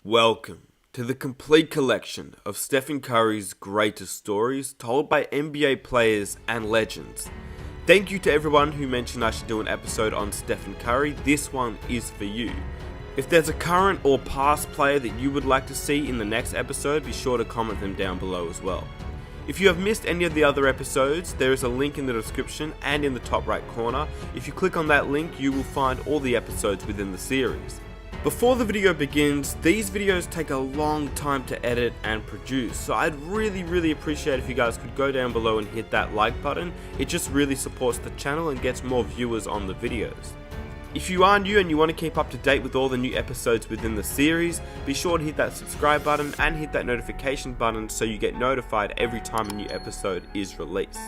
Welcome to the complete collection of Stephen Curry's greatest stories told by NBA players and legends. Thank you to everyone who mentioned I should do an episode on Stephen Curry. This one is for you. If there's a current or past player that you would like to see in the next episode, be sure to comment them down below as well. If you have missed any of the other episodes, there is a link in the description and in the top right corner. If you click on that link, you will find all the episodes within the series. Before the video begins, these videos take a long time to edit and produce, so I'd really appreciate if you guys could go down below and hit that like button. It just really supports the channel and gets more viewers on the videos. If you are new and you want to keep up to date with all the new episodes within the series, be sure to hit that subscribe button and hit that notification button so you get notified every time a new episode is released.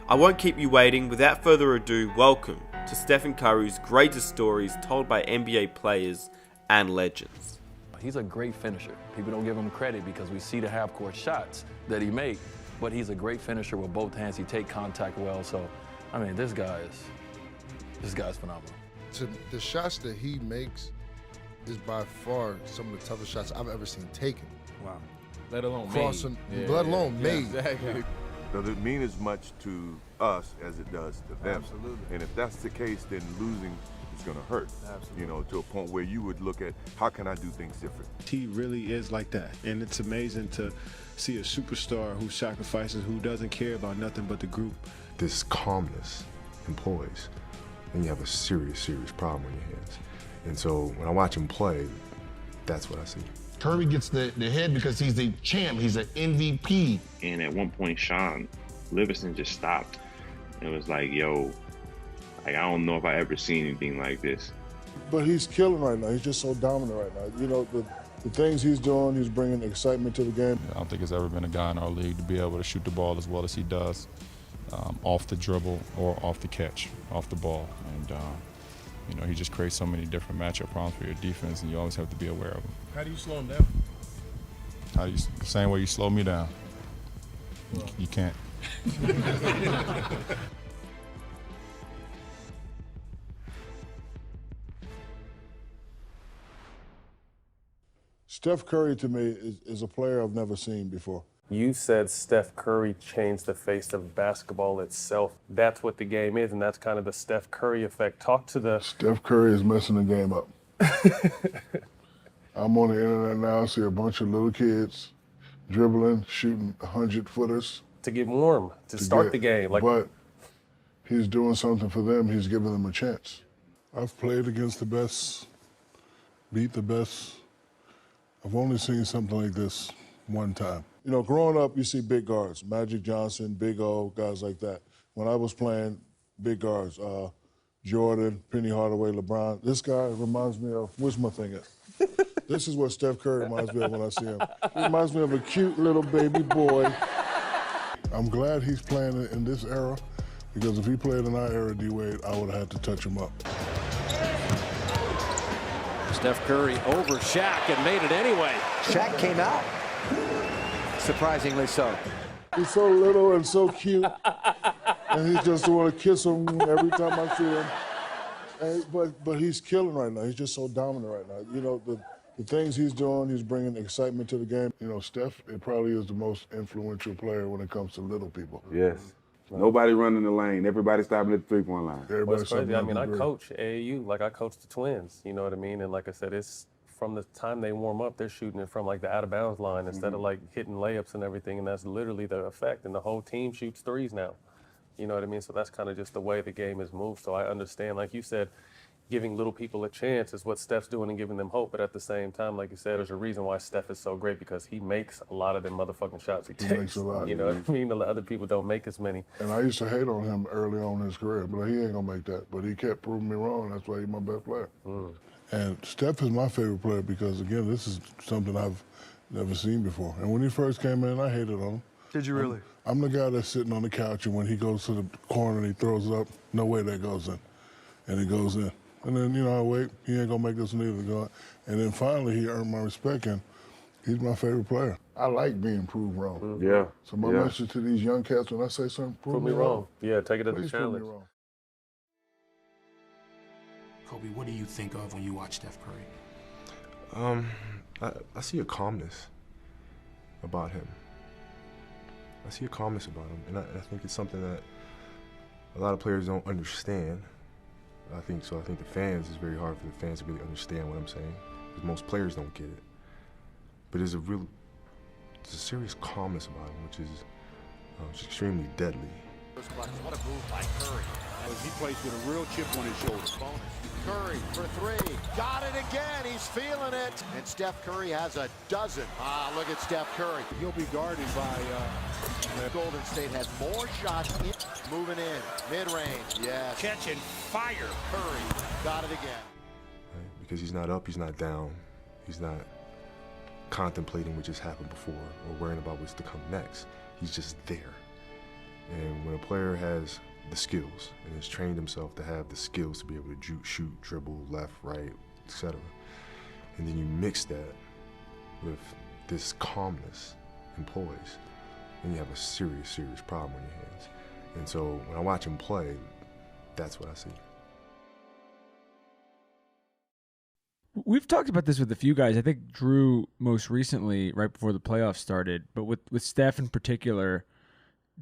I won't keep you waiting. Without further ado, welcome to Stephen Curry's greatest stories told by NBA players and legends. He's a great finisher. People don't give him credit because we see the half-court shots that he makes, but he's a great finisher with both hands. He takes contact well. So, I mean, this guy's phenomenal. The shots that he makes is by far some of the toughest shots I've ever seen taken. Wow. Let alone Crossing, made. let alone made. Exactly. Does it mean as much to us as it does to them? Absolutely. And if that's the case, then losing is going to hurt. Absolutely. You know, to a point where you would look at how can I do things different. He really is like that, and it's amazing to see a superstar who sacrifices, who doesn't care about nothing but the group. This calmness employs, and you have a serious problem on your hands. And so when I watch him play, that's what I see. Curry gets the head because he's a champ, he's an MVP. And at one point, Sean Livingston just stopped. It was like, yo, like, I don't know if I ever seen anything like this. But he's killing right now. He's just so dominant right now. You know, the things he's doing, he's bringing excitement to the game. I don't think there's ever been a guy in our league to be able to shoot the ball as well as he does, off the dribble or off the catch, off the ball. And, you know, he just creates so many different matchup problems for your defense, and you always have to be aware of them. How do you slow him down? The same way you slow me down. You can't. Steph Curry, to me, is a player I've never seen before. You said Steph Curry changed the face of basketball itself. That's what the game is, and that's kind of the Steph Curry effect. Talk to the... Steph Curry is messing the game up. I'm on the internet now, see a bunch of little kids dribbling, shooting 100-footers. To get warm, to start the game. But he's doing something for them. He's giving them a chance. I've played against the best, beat the best. I've only seen something like this one time. You know, growing up, you see big guards, Magic Johnson, Big O, guys like that. When I was playing big guards, Jordan, Penny Hardaway, LeBron, this guy reminds me of, where's my thing at? This is what Steph Curry reminds me of when I see him. He reminds me of a cute little baby boy. I'm glad he's playing in this era, because if he played in our era, D-Wade, I would have had to touch him up. Steph Curry over Shaq and made it anyway. Shaq came out, surprisingly so. He's so little and so cute, and he just want to kiss him every time I see him. But he's killing right now. He's just so dominant right now. You know, the things he's doing, he's bringing excitement to the game. You know, Steph, it probably is the most influential player when it comes to little people. Yes. Nobody running the lane. Everybody stopping at the three-point line. What's crazy, I mean, I coach AAU, like I coach the Twins, you know what I mean? And like I said, it's from the time they warm up, they're shooting it from like the out-of-bounds line instead of like hitting layups and everything, and that's literally the effect. And the whole team shoots threes now, you know what I mean? So that's kind of just the way the game is moved. So I understand, like you said, giving little people a chance is what Steph's doing and giving them hope. But at the same time, like you said, there's a reason why Steph is so great, because he makes a lot of them motherfucking shots he takes. Makes a lot. You know what I mean? The other people don't make as many. And I used to hate on him early on in his career, but he ain't gonna make that. But he kept proving me wrong. That's why he's my best player. And Steph is my favorite player because, again, this is something I've never seen before. And when he first came in, I hated on him. Did you really? I'm the guy that's sitting on the couch, and when he goes to the corner and he throws it up, no way that goes in. And it goes in. And then, you know, I wait, he ain't gonna make this one either. And then finally, he earned my respect, and he's my favorite player. I like being proved wrong. Yeah. So my message to these young cats, when I say something, prove me wrong. Yeah, take it as a Please challenge. prove me wrong. Kobe, what do you think of when you watch Steph Curry? I see a calmness about him. I see a calmness about him, and I think it's something that a lot of players don't understand. I think the fans, it's very hard for the fans to really understand what I'm saying, because most players don't get it. But there's a serious calmness about him, which is extremely deadly. What a move by Curry. He plays with a real chip on his shoulder. Curry for three. Got it again. He's feeling it. And Steph Curry has a dozen. Look at Steph Curry. He'll be guarded by Golden State had more shots moving in. Mid-range. Yes. catching fire. Curry got it again. Right? Because he's not up, he's not down. He's not contemplating what just happened before or worrying about what's to come next. He's just there. And when a player has the skills and has trained himself to have the skills to be able to shoot, dribble, left, right, etc., and then you mix that with this calmness and poise, then you have a serious, serious problem on your hands. And so when I watch him play, that's what I see. We've talked about this with a few guys. I think Drew most recently, right before the playoffs started, but with Steph in particular,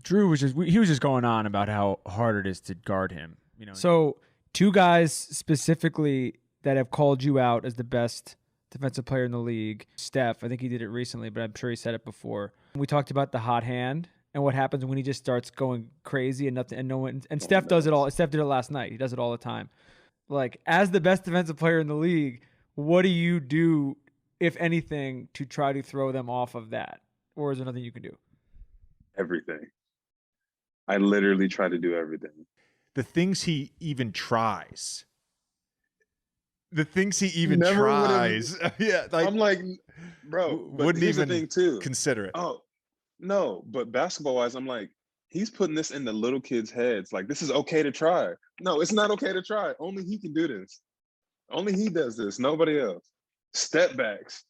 Drew was just going on about how hard it is to guard him. You know. So two guys specifically that have called you out as the best defensive player in the league. Steph, I think he did it recently, but I'm sure he said it before. We talked about the hot hand and what happens when he just starts going crazy and nothing, and no one. And Steph does it all. Steph did it last night. He does it all the time. Like, as the best defensive player in the league, what do you do, if anything, to try to throw them off of that? Or is there nothing you can do? Everything. I literally try to do everything. The things he even tries. The things he even Never tries. Yeah, like, I'm like, bro, but wouldn't here's the even thing too. consider it. Oh, no, but basketball-wise, I'm like, he's putting this in the little kids' heads. Like, this is okay to try. No, it's not okay to try. Only he can do this. Only he does this. Nobody else. Step backs,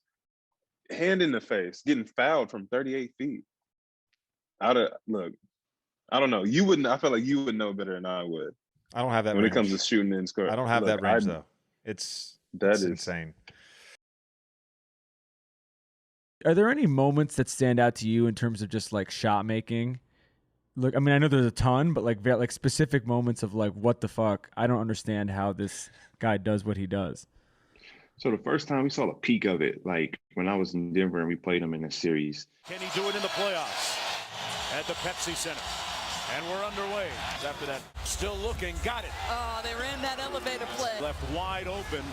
hand in the face, getting fouled from 38 feet. Look, I don't know. You wouldn't. I feel like you would know better than I would. I don't have that when range. it comes to shooting and scoring. I don't have that range though. It's insane. Are there any moments that stand out to you in terms of just like shot making? Look, I mean, I know there's a ton, but like specific moments of like, what the fuck? I don't understand how this guy does what he does. So the first time we saw the peak of it, like when I was in Denver and we played him in a series. Can he do it in the playoffs at the Pepsi Center? And we're underway after that. Still looking, got it. Oh, they ran that elevator play. Left wide open.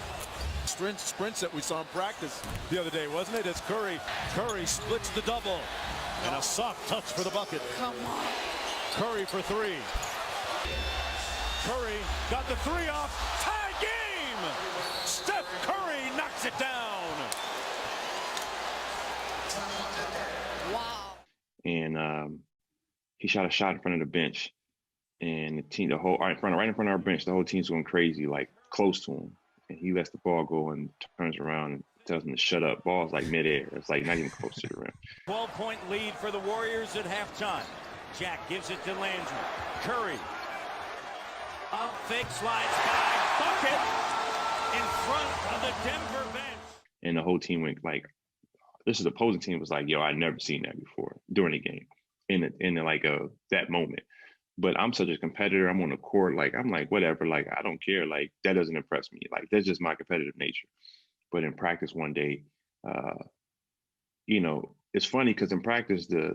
Sprints that we saw in practice the other day, wasn't it? It's Curry. Curry splits the double. And a soft touch for the bucket. Come on. Curry for three. Curry got the three off. Tie game! Steph Curry knocks it down. Wow. And he shot a shot in front of the bench. And the team, right in front of our bench, the whole team's going crazy, like close to him. And he lets the ball go and turns around and tells him to shut up. Ball's like midair. It's like not even close to the rim. 12-point lead for the Warriors at halftime. Jack gives it to Landry. Curry. Up, fake, slides by. Bucket in front of the Denver bench. And the whole team went like, this is the opposing team was like, yo, I'd never seen that before during the game in like that moment. But I'm such a competitor. I'm on the court. Like, I'm like, whatever. Like, I don't care. Like, that doesn't impress me. Like, that's just my competitive nature. But in practice one day, you know, it's funny because in practice, we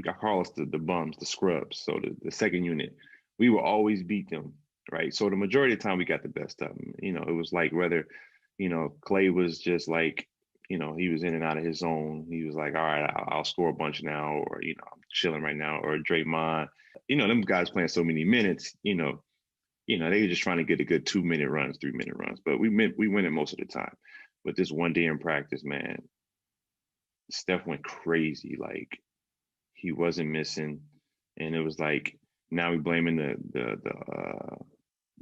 got call us the bums, the scrubs. So the second unit, we will always beat them, right? So the majority of the time we got the best of them. You know, it was like whether, you know, Clay was just like, you know, he was in and out of his zone. He was like, all right, I'll score a bunch now, or, you know, I'm chilling right now, or Draymond. You know, them guys playing so many minutes, you know, they were just trying to get a good 2-minute runs, 3-minute runs. But we win it most of the time. But this one day in practice, man, Steph went crazy. Like, he wasn't missing. And it was like, now we blaming the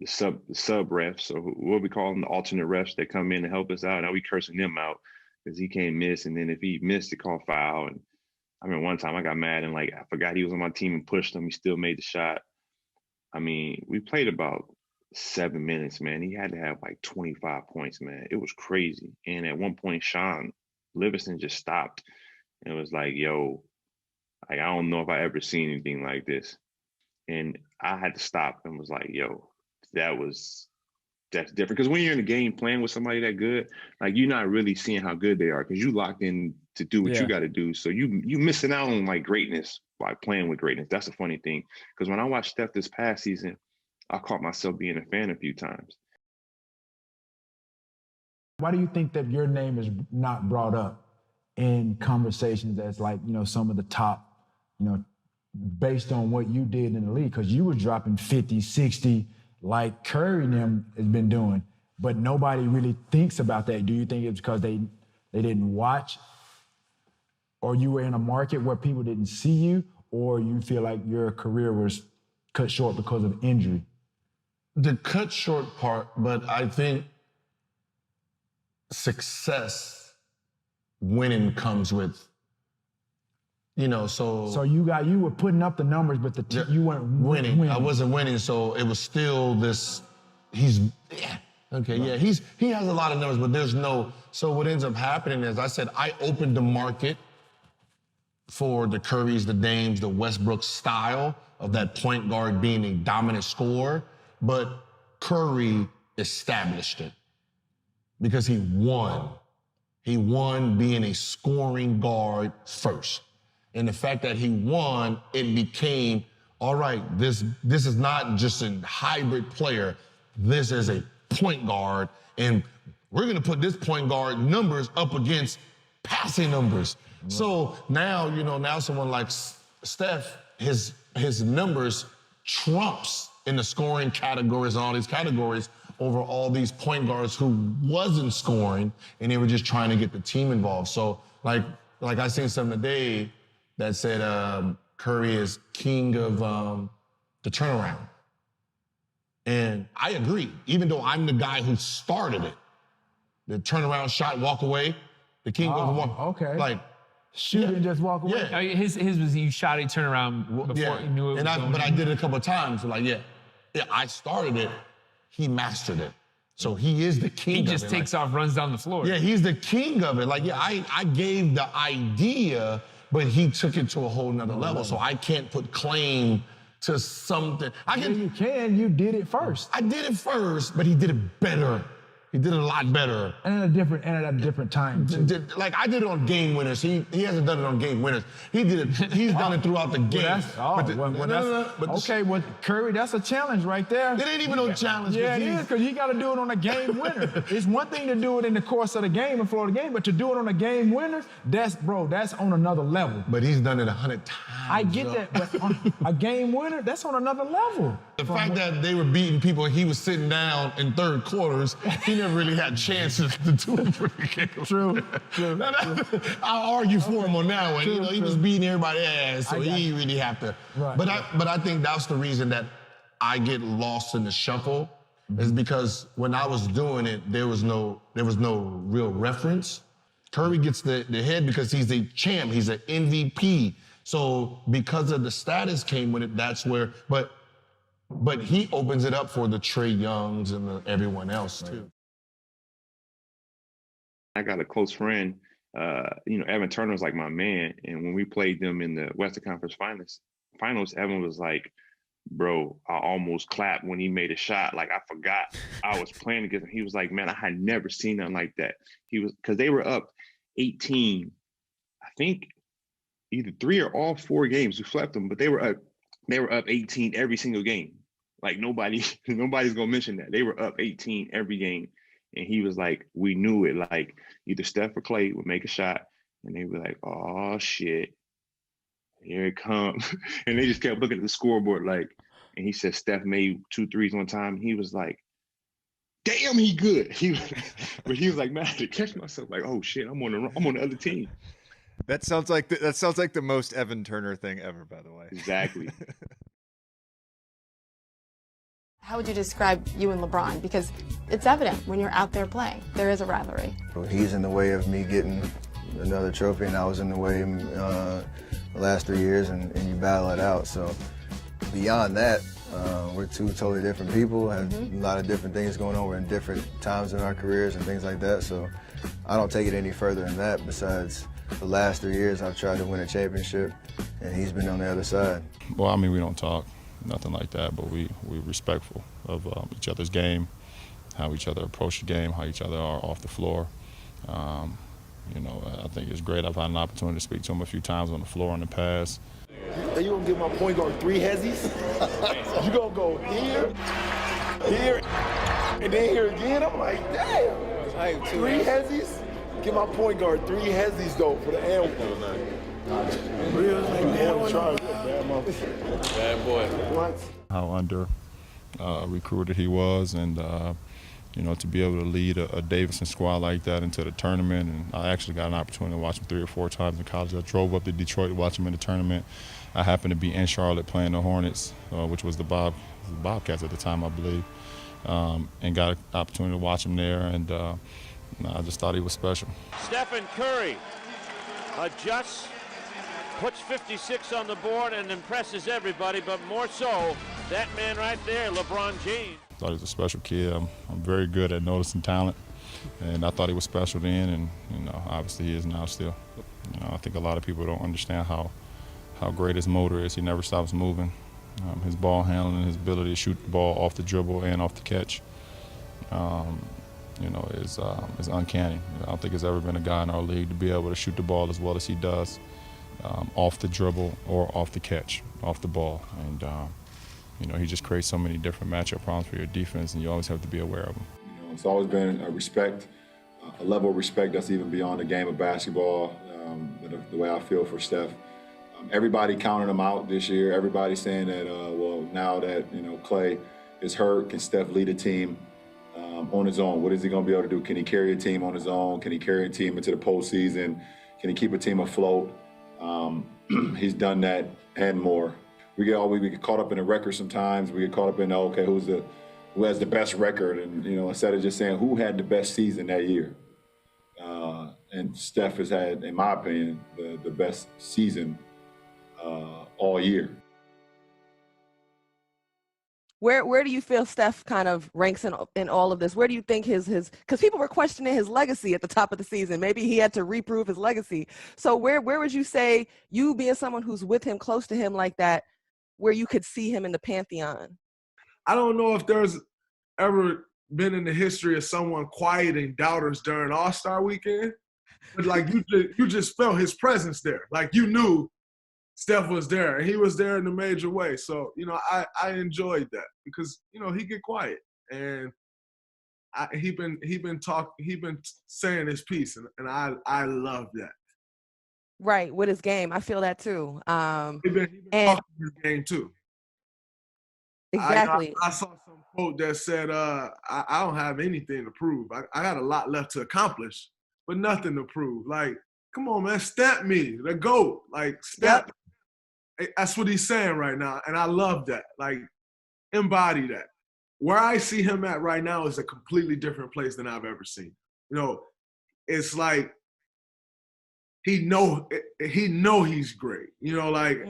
sub refs, or what we call them, the alternate refs that come in to help us out. Now we cursing them out because he can't miss. And then if he missed, he called foul. And I mean, one time I got mad and like, I forgot he was on my team and pushed him. He still made the shot. I mean, we played about 7 minutes, man, he had to have like 25 points, man. It was crazy. And at one point, Sean Livingston just stopped. And it was like, yo, like, I don't know if I ever seen anything like this. And I had to stop and was like, yo, that's different. Because when you're in a game playing with somebody that good, like, you're not really seeing how good they are because you locked in to do what you got to do. So you missing out on like greatness by playing with greatness. That's the funny thing. Because when I watched Steph this past season, I caught myself being a fan a few times. Why do you think that your name is not brought up in conversations as like, you know, some of the top, you know, based on what you did in the league? Because you were dropping 50, 60 like Curry and them has been doing, but nobody really thinks about that. Do you think it's because they didn't watch, or you were in a market where people didn't see you, or you feel like your career was cut short because of injury? The cut short part, but I think success winning comes with, you know, so you were putting up the numbers, but you weren't winning. I wasn't winning, so it was still this. He has a lot of numbers, but there's no. So what ends up happening is, I said, I opened the market for the Currys, the Dames, the Westbrook style of that point guard being a dominant scorer, but Curry established it because he won. He won being a scoring guard first. And the fact that he won, it became, all right, this is not just a hybrid player. This is a point guard, and we're going to put this point guard numbers up against passing numbers. Mm-hmm. So now, you know, now someone like Steph, his numbers trumps in the scoring categories and all these categories over all these point guards who wasn't scoring, and they were just trying to get the team involved. So like I seen something today that said Curry is king of the turnaround. And I agree, even though I'm the guy who started it. The turnaround shot, walk away, the king of walk. Okay. Like, shoot and just walk away. Yeah. His was you shot a turnaround before he knew it was going But in. I did it a couple of times. So like, I started it, he mastered it. So he is the king of it. He just takes off, runs down the floor. Yeah, he's the king of it. Like, I gave the idea, but he took it to a whole nother level. So I can't put claim to something. You can. You did it first. I did it first, but he did it better. He did it a lot better. And at a different time, too. Like, I did it on game winners. He hasn't done it on game winners. He did it. He's done it throughout the game. Curry, that's a challenge right there. It ain't even no challenge. Yeah, it is, because you got to do it on a game winner. It's one thing to do it in the course of the game and flow of the game, but to do it on a game winner, that's on another level. But he's done it 100 times. I get that, but on a game winner, that's on another level. The fact that they were beating people, he was sitting down in third quarters, he never really had chances to do it for the game. True. I'll argue for him on that one. He was beating everybody's ass, so he didn't really have to. Right. But I think that's the reason that I get lost in the shuffle, is because when I was doing it, there was no real reference. Curry gets the head because he's a champ, he's an MVP. So because of the status came with it, that's where, but he opens it up for the Trae Youngs and everyone else too. I got a close friend, Evan Turner was like my man. And when we played them in the Western Conference Finals, Evan was like, bro, I almost clapped when he made a shot. Like, I forgot I was playing against him. He was like, man, I had never seen nothing like that. Because they were up 18, I think either 3 or all 4 games. We swept them, but they were up 18 every single game. Like, nobody's gonna mention that. They were up 18 every game. And he was like, we knew it. Like, either Steph or Clay would make a shot, and they were like, oh shit, here it comes. And they just kept looking at the scoreboard, like, and he said Steph made 2 threes one time. He was like, damn, he good. But he was like, man, I had to catch myself, like, oh shit, I'm on the other team. That sounds like the most Evan Turner thing ever, by the way. Exactly. How would you describe you and LeBron? Because it's evident when you're out there playing, there is a rivalry. He's in the way of me getting another trophy, and I was in the way the last 3 years, and you battle it out. So beyond that, We're two totally different people, have a lot of different things going on. We're in different times in our careers and things like that. So I don't take it any further than that. Besides, the last 3 years I've tried to win a championship, and he's been on the other side. Well, I mean, we don't talk, nothing like that, but we're respectful of each other's game, how each other approach the game, how each other are off the floor. You know, I think it's great. I've had an opportunity to speak to him a few times on the floor in the past. You gonna give my point guard 3 hezzies? You gonna go here, and then here again? I'm like, damn. 3 hezzies? Give my point guard 3 hezzies though for the N. Real Bad boy. What? How under recruited he was, and you know, to be able to lead a Davidson squad like that into the tournament. And I actually got an opportunity to watch him 3 or 4 times in college. I drove up to Detroit to watch him in the tournament. I happened to be in Charlotte playing the Hornets, which was the Bobcats at the time, I believe, and got an opportunity to watch him there. And I just thought he was special. Stephen Curry adjusts, puts 56 on the board, and impresses everybody, but more so, that man right there, LeBron James. I thought he was a special kid. I'm very good at noticing talent, and I thought he was special then, and you know, obviously he is now still. You know, I think a lot of people don't understand how great his motor is. He never stops moving. His ball handling, his ability to shoot the ball off the dribble and off the catch, you know, is uncanny. I don't think there's ever been a guy in our league to be able to shoot the ball as well as he does, off the dribble or off the catch, off the ball. And you know, he just creates so many different matchup problems for your defense, and you always have to be aware of him. You know, it's always been a respect, a level of respect that's even beyond the game of basketball. The way I feel for Steph. Everybody counted him out this year. Everybody saying that, well, now that, you know, Clay is hurt, can Steph lead a team on his own? What is he going to be able to do? Can he carry a team on his own? Can he carry a team into the postseason? Can he keep a team afloat? He's done that and more. We get caught up in the record sometimes. We get caught up in, okay, who has the best record? And, you know, instead of just saying who had the best season that year. And Steph has had, in my opinion, the best season all year. Where do you feel Steph kind of ranks in all of this? Where do you think his because people were questioning his legacy at the top of the season. Maybe he had to reprove his legacy. So where would you say, you being someone who's with him, close to him like that, where you could see him in the pantheon? I don't know if there's ever been in the history of someone quieting doubters during All-Star weekend, but like you just felt his presence there. Like you knew Steph was there, and he was there in a major way. So, you know, I enjoyed that because, you know, he get quiet, and he been saying his piece, and I love that. Right, with his game, I feel that too. He been talking his game too. Exactly. I saw some quote that said, I don't have anything to prove. I got a lot left to accomplish, but nothing to prove. Like, come on, man, step me, the GOAT. Like, step. Yep. That's what he's saying right now, and I love that. Like, embody that. Where I see him at right now is a completely different place than I've ever seen. You know, it's like he know he's great. You know, like,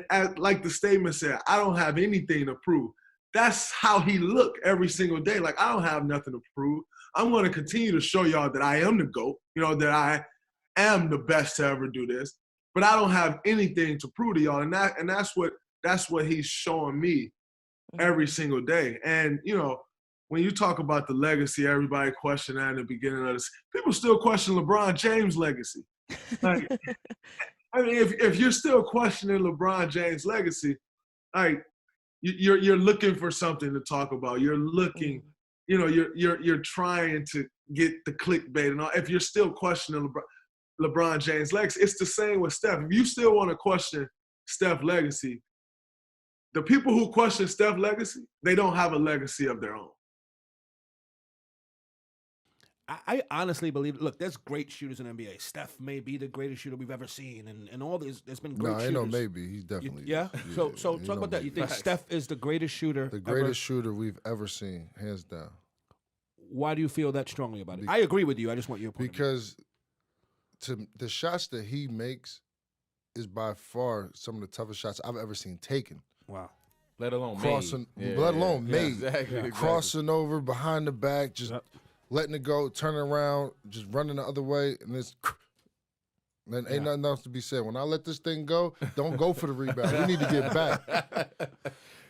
and like the statement said, I don't have anything to prove. That's how he look every single day. Like, I don't have nothing to prove. I'm going to continue to show y'all that I am the GOAT. You know, that I am the best to ever do this. But I don't have anything to prove to y'all, and that's what he's showing me every single day. And you know, when you talk about the legacy, everybody questioned that in the beginning of this. People still question LeBron James' legacy. Like, I mean, if you're still questioning LeBron James' legacy, like you're looking for something to talk about. You're looking, you know, you're trying to get the clickbait and all. If you're still questioning LeBron James' legacy, it's the same with Steph. If you still want to question Steph's legacy, the people who question Steph's legacy, they don't have a legacy of their own. I honestly believe, look, there's great shooters in the NBA. Steph may be the greatest shooter we've ever seen, and all this, there's been great shooters. No, I know maybe. He's definitely. Yeah? So talk about that. You think Steph is the greatest shooter The greatest shooter we've ever seen, hands down. Why do you feel that strongly about it? I agree with you. I just want your point. Because the shots that he makes is by far some of the toughest shots I've ever seen taken. Wow. Let alone crossing, made. let alone made. Exactly. Crossing over behind the back, just letting it go, turning around, just running the other way, and it's. Then ain't nothing else to be said. When I let this thing go, don't go for the rebound. We need to get back.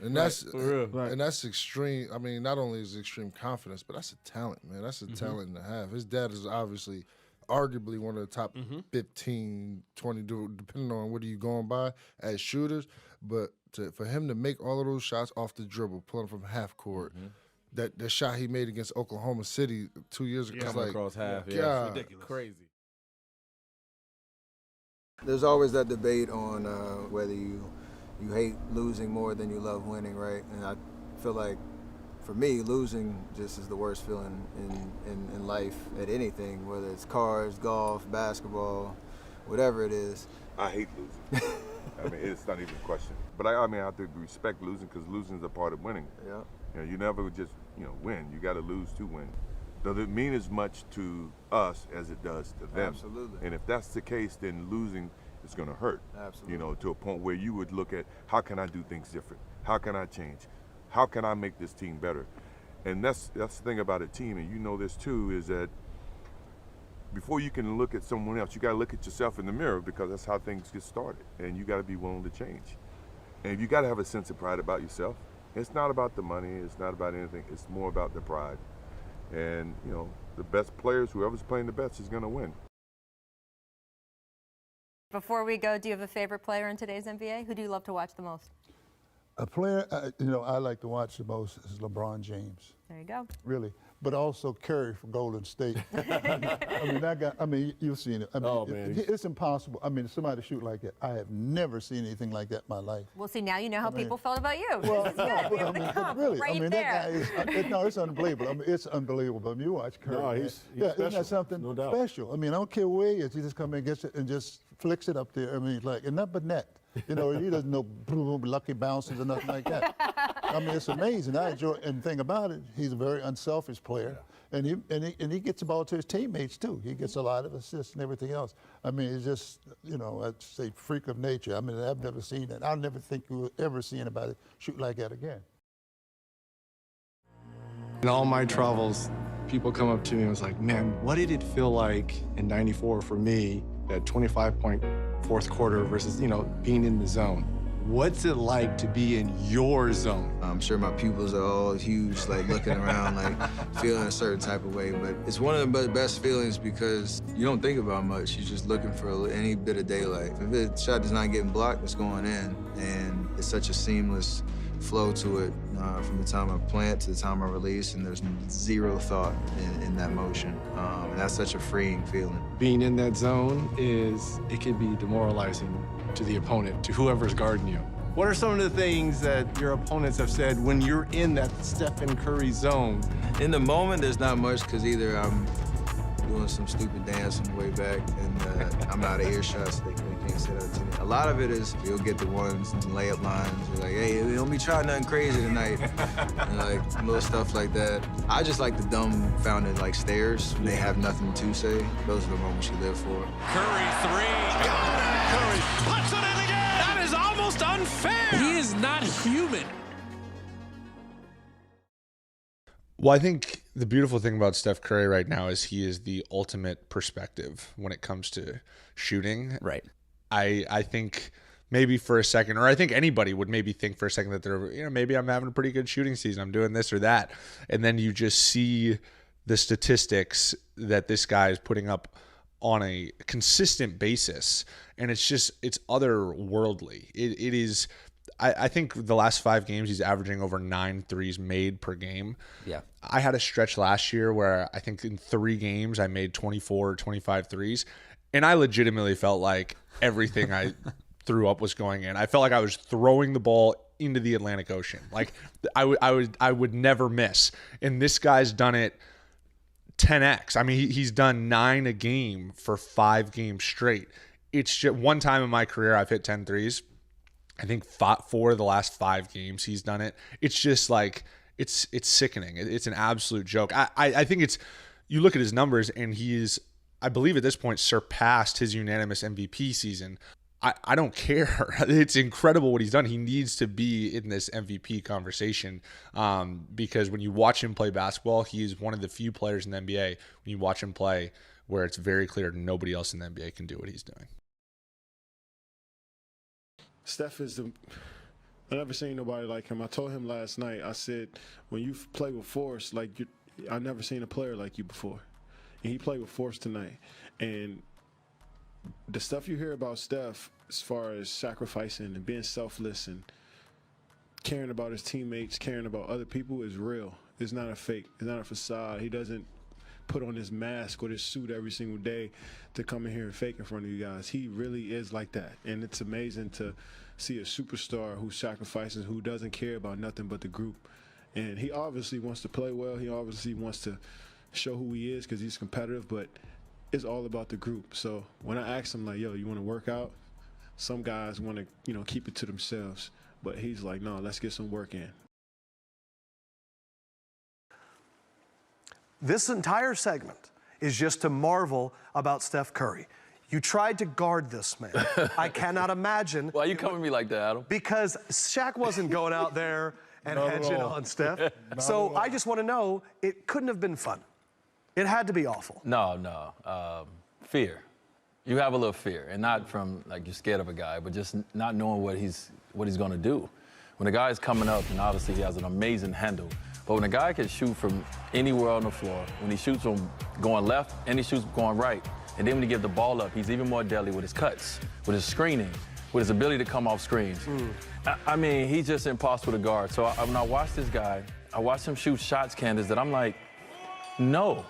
And that's and that's extreme. I mean, not only is it extreme confidence, but that's a talent, man. That's a talent and a half. His dad is obviously, arguably one of the top 15, 20, depending on what are you going by as shooters. But for him to make all of those shots off the dribble, pulling from half court, that shot he made against Oklahoma City 2 years ago, Coming across half, God, it's ridiculous. Crazy. There's always that debate on whether you hate losing more than you love winning, right? And I feel like, for me, losing just is the worst feeling in life at anything, whether it's cars, golf, basketball, whatever it is. I hate losing. I mean, it's not even a question. But I mean, I have to respect losing because losing is a part of winning. Yeah. You know, you never just, win. You got to lose to win. Does it mean as much to us as it does to them? Absolutely. And if that's the case, then losing is going to hurt. Absolutely. To a point where you would look at, how can I do things different? How can I change? How can I make this team better? And that's the thing about a team, and you know this too, is that before you can look at someone else, you got to look at yourself in the mirror, because that's how things get started. And you got to be willing to change. And you got to have a sense of pride about yourself. It's not about the money. It's not about anything. It's more about the pride. And, the best players, whoever's playing the best is going to win. Before we go, do you have a favorite player in today's NBA? Who do you love to watch the most? A player, I like to watch the most is LeBron James. There you go. Really. But also Curry from Golden State. I mean, that guy, you've seen it. I mean, it's impossible. I mean, somebody shoot like that. I have never seen anything like that in my life. Well, see, now you know how people felt about you. Well, This is good. We have the comp really, right there. that guy is, it's unbelievable. I mean, it's unbelievable. I mean, you watch Curry. No, he's isn't special, that something no doubt. special? I mean, I don't care where he is. He just comes in and gets it and just flicks it up there. I mean, and nothing but net. He doesn't know lucky bounces or nothing like that. I mean, it's amazing. I enjoy, and the thing about it, he's a very unselfish player, and he gets the ball to his teammates too. He gets a lot of assists and everything else. I mean, it's just, I'd say freak of nature. I mean, I've never seen that. I'll never think you'll ever see anybody shoot like that again. In all my travels, people come up to me and was like, man, what did it feel like in '94 for me, that 25-point fourth quarter versus, being in the zone? What's it like to be in your zone? I'm sure my pupils are all huge, like looking around, like feeling a certain type of way. But it's one of the best feelings because you don't think about much. You're just looking for any bit of daylight. If the shot is not getting blocked, it's going in. And it's such a seamless flow to it from the time I plant to the time I release, and there's zero thought in that motion. And that's such a freeing feeling. Being in that zone it can be demoralizing to the opponent, to whoever's guarding you. What are some of the things that your opponents have said when you're in that Stephen Curry zone? In the moment, there's not much because either I'm doing some stupid dance on the way back and I'm out of earshot, so they can't say that to me. A lot of it is you'll get the ones, the layup lines. You're like, hey, don't be trying nothing crazy tonight. And like little stuff like that. I just like the dumbfounded like stares when they have nothing to say. Those are the moments you live for. Curry three. Got it! Curry puts it in again! That is almost unfair! He is not human. Well, I think the beautiful thing about Steph Curry right now is he is the ultimate perspective when it comes to shooting. Right. I think maybe for a second, or I think anybody would maybe think for a second that they're, maybe I'm having a pretty good shooting season. I'm doing this or that. And then you just see the statistics that this guy is putting up on a consistent basis. And it's otherworldly. It is, I think the last 5 games, he's averaging over 9 threes made per game. Yeah. I had a stretch last year where I think in 3 games I made 24 or 25 threes. And I legitimately felt like everything I threw up was going in. I felt like I was throwing the ball into the Atlantic Ocean. Like I would never miss. And this guy's done it 10x. I mean, he's done 9 a game for 5 games straight. It's just one time in my career I've hit 10 threes. I think 4 of the last 5 games he's done it. It's just like it's sickening. It's an absolute joke. I think you look at his numbers and he's, I believe at this point, surpassed his unanimous MVP season. I don't care. It's incredible what he's done. He needs to be in this MVP conversation because when you watch him play basketball, he is one of the few players in the NBA, when you watch him play, where it's very clear nobody else in the NBA can do what he's doing. Steph is I never seen nobody like him. I told him last night, I said, when you play with force, I never seen a player like you before. And he played with force tonight. And the stuff you hear about Steph as far as sacrificing and being selfless and caring about his teammates, caring about other people is real. It's not a fake. It's not a facade. He doesn't put on his mask or his suit every single day to come in here and fake in front of you guys. He really is like that. And it's amazing to see a superstar who sacrifices, who doesn't care about nothing but the group. And he obviously wants to play well. He obviously wants to show who he is because he's competitive, but it's all about the group. So when I asked him, like, yo, you want to work out? Some guys want to, keep it to themselves. But he's like, no, let's get some work in. This entire segment is just to marvel about Steph Curry. You tried to guard this man. I cannot imagine. Why are you coming at me like that, Adam? Because Shaq wasn't going out there and hedging on Steph. So I just want to know, it couldn't have been fun. It had to be awful. No. Fear. You have a little fear, and not from you're scared of a guy, but just not knowing what he's going to do. When a guy is coming up, and obviously he has an amazing handle, but when a guy can shoot from anywhere on the floor, when he shoots from going left and he shoots going right, and then when he gives the ball up, he's even more deadly with his cuts, with his screening, with his ability to come off screens. I mean, he's just impossible to guard. So when I watch this guy, I watch him shoot shots, Candace, that I'm like, no,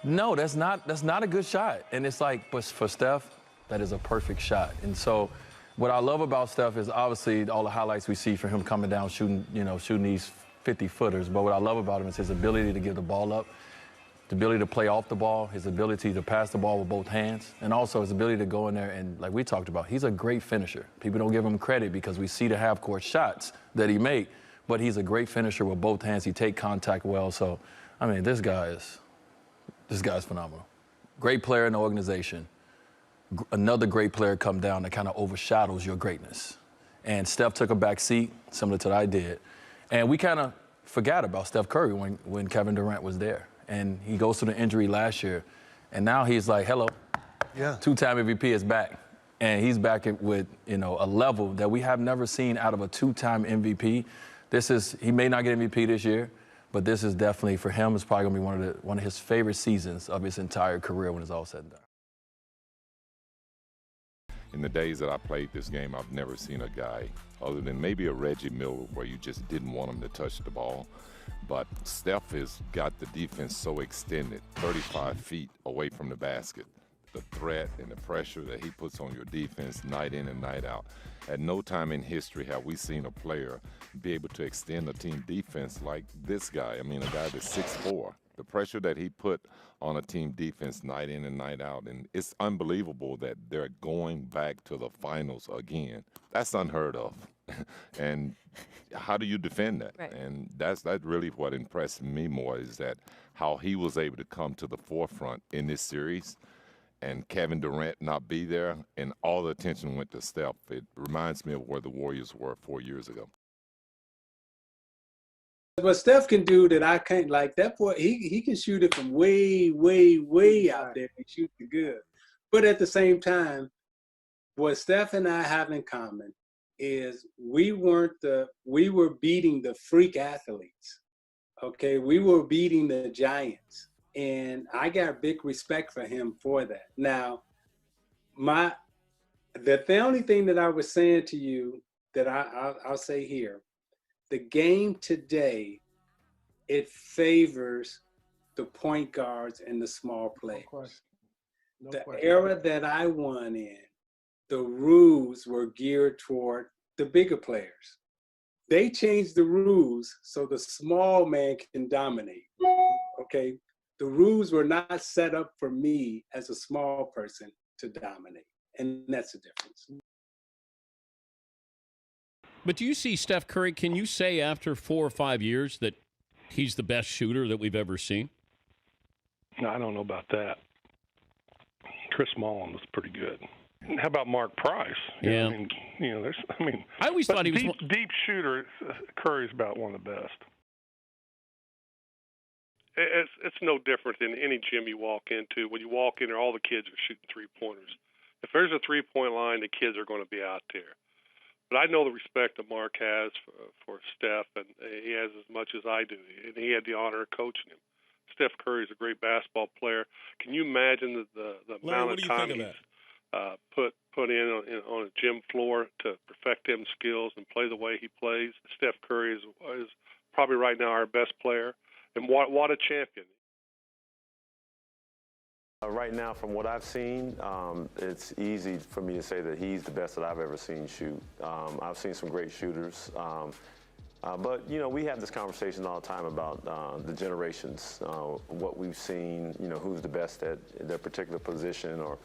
that's not a good shot. And it's like, but for Steph, that is a perfect shot. And so what I love about Steph is obviously all the highlights we see for him coming down, shooting these 50-footers. But what I love about him is his ability to give the ball up, the ability to play off the ball, his ability to pass the ball with both hands, and also his ability to go in there and, like we talked about, he's a great finisher. People don't give him credit because we see the half-court shots that he make, but he's a great finisher with both hands. He take contact well. So, I mean, this guy's phenomenal. Great player in the organization. Another great player come down that kind of overshadows your greatness. And Steph took a back seat, similar to what I did. And we kind of forgot about Steph Curry when Kevin Durant was there. And he goes through the injury last year. And now he's like, hello, two-time MVP is back. And he's back with, a level that we have never seen out of a two-time MVP. He may not get MVP this year, but this is definitely, for him, it's probably going to be one of his favorite seasons of his entire career when it's all said and done. In the days that I played this game, I've never seen a guy, other than maybe a Reggie Miller, where you just didn't want him to touch the ball. But Steph has got the defense so extended, 35 feet away from the basket. The threat and the pressure that he puts on your defense night in and night out. At no time in history have we seen a player be able to extend a team defense like this guy. I mean, a guy that's 6'4". The pressure that he put on a team defense night in and night out, and it's unbelievable that they're going back to the finals again. That's unheard of. And how do you defend that? Right. And that's really what impressed me more, is that how he was able to come to the forefront in this series, and Kevin Durant not be there, and all the attention went to Steph. It reminds me of where the Warriors were 4 years ago. What Steph can do that I can't, like that boy, he can shoot it from way, way, way out there and shoot it good. But at the same time, what Steph and I have in common is we were beating the freak athletes. Okay, we were beating the giants. And I got big respect for him for that. Now, the only thing that I was saying to you that I'll say here, the game today, it favors the point guards and the small players. The era that I won in, the rules were geared toward the bigger players. They changed the rules so the small man can dominate, okay? The rules were not set up for me as a small person to dominate, and that's the difference. But do you see Steph Curry, can you say after 4 or 5 years that he's the best shooter that we've ever seen? No, I don't know about that. Chris Mullin was pretty good. How about Mark Price? Yeah. I mean, I always thought he was deep shooter. Curry's about one of the best. It's no different than any gym you walk into. When you walk in there, all the kids are shooting three-pointers. If there's a three-point line, the kids are going to be out there. But I know the respect that Mark has for Steph, and he has as much as I do. And he had the honor of coaching him. Steph Curry is a great basketball player. Can you imagine the amount of time he's put in on a gym floor to perfect them skills and play the way he plays? Steph Curry is probably right now our best player. And what a champion. Right now, from what I've seen, it's easy for me to say that he's the best that I've ever seen shoot. I've seen some great shooters. But, you know, we have this conversation all the time about the generations, what we've seen, you know, who's the best at their particular position or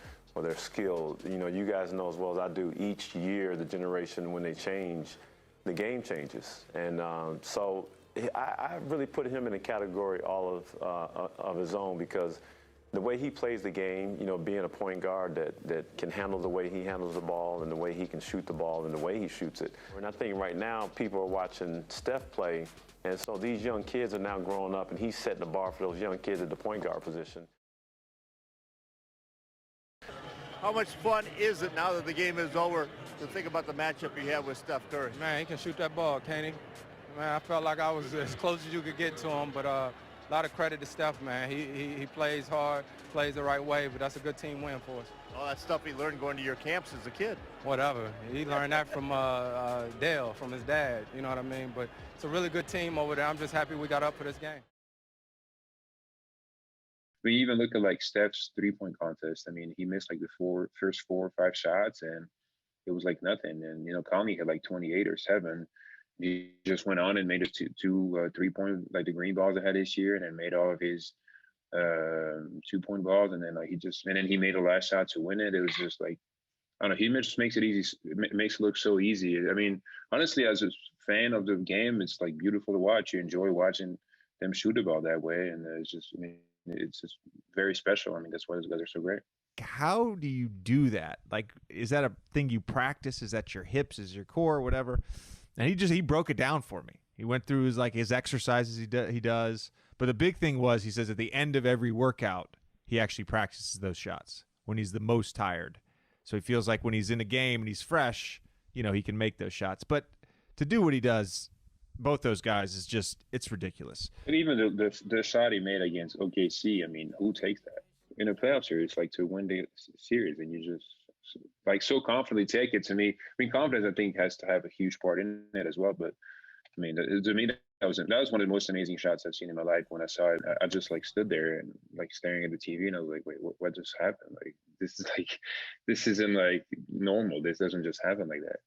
their skill. You know, you guys know as well as I do, each year the generation, when they change, the game changes. And so I really put him in a category all of his own, because the way he plays the game, you know, being a point guard that can handle the way he handles the ball and the way he can shoot the ball and the way he shoots it. And I think right now people are watching Steph play, and so these young kids are now growing up, and he's setting the bar for those young kids at the point guard position. How much fun is it now that the game is over to think about the matchup you have with Steph Curry? Man, he can shoot that ball, can't he? Man, I felt like I was as close as you could get to him, but a lot of credit to Steph, man. He plays hard, plays the right way, but that's a good team win for us. All that stuff he learned going to your camps as a kid. Whatever. He learned that from Dale, from his dad, you know what I mean? But it's a really good team over there. I'm just happy we got up for this game. When you even look at like Steph's three-point contest, I mean, he missed like the first 4 or 5 shots, and it was like nothing. And, you know, Conley had like 28 or 7. He just went on and made it two 3-point, like the green balls I had this year, and then made all of his 2-point balls, and then he made the last shot to win it. It was just like, I don't know, he just makes it easy. It makes it look so easy. I mean, honestly, as a fan of the game, it's like beautiful to watch. You enjoy watching them shoot the ball that way, and it's just, I mean, it's just very special. I mean, that's why those guys are so great. How do you do that? Like, is that a thing you practice? Is that your hips? Is your core? Whatever. And he broke it down for me. He went through his exercises he does. But the big thing was, he says at the end of every workout, he actually practices those shots when he's the most tired. So he feels like when he's in a game and he's fresh, you know, he can make those shots. But to do what he does, both those guys, is just, it's ridiculous. And even the shot he made against OKC, I mean, who takes that? In a playoff series, like to win the series, and you just like so confidently take it. To me, I mean, confidence, I think, has to have a huge part in it as well. But I mean, to me, that was one of the most amazing shots I've seen in my life. When I saw it, I just like stood there and like staring at the TV, and I was like, wait, what just happened? Like, this isn't like normal. This doesn't just happen like that.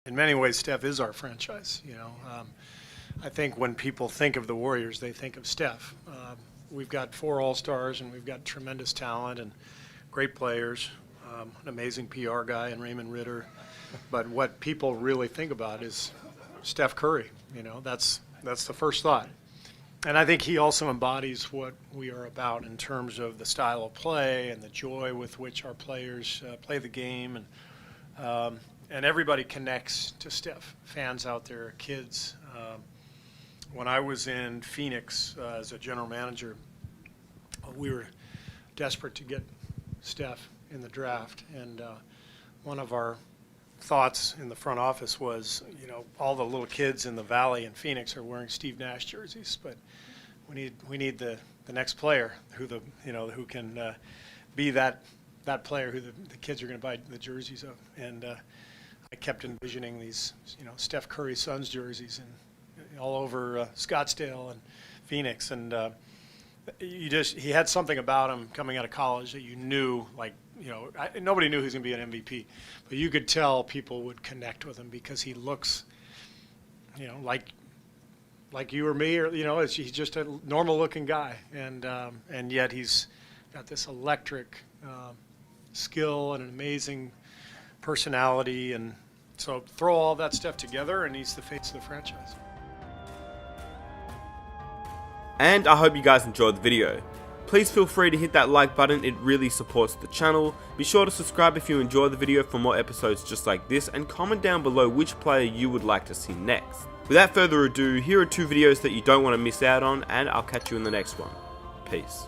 In many ways, Steph is our franchise. You know, I think when people think of the Warriors, they think of Steph. We've got 4 All-Stars, and we've got tremendous talent and great players, an amazing PR guy in Raymond Ritter. But what people really think about is Steph Curry. You know, that's the first thought. And I think he also embodies what we are about in terms of the style of play and the joy with which our players play the game. And everybody connects to Steph, fans out there, kids. When I was in Phoenix as a general manager, we were desperate to get Steph in the draft. And one of our thoughts in the front office was, you know, all the little kids in the Valley in Phoenix are wearing Steve Nash jerseys, but we need the next player who can be that player who the kids are going to buy the jerseys of. And I kept envisioning these, you know, Steph Curry Suns jerseys and all over Scottsdale and Phoenix, and he had something about him coming out of college that you knew, like, you know, nobody knew he was going to be an MVP, but you could tell people would connect with him because he looks, you know, like you or me, or, you know, he's just a normal looking guy, and yet he's got this electric skill and an amazing personality, and so throw all that stuff together, and he's the face of the franchise. And I hope you guys enjoyed the video. Please feel free to hit that like button, it really supports the channel. Be sure to subscribe if you enjoy the video for more episodes just like this, and comment down below which player you would like to see next. Without further ado, here are 2 videos that you don't want to miss out on, and I'll catch you in the next one. Peace.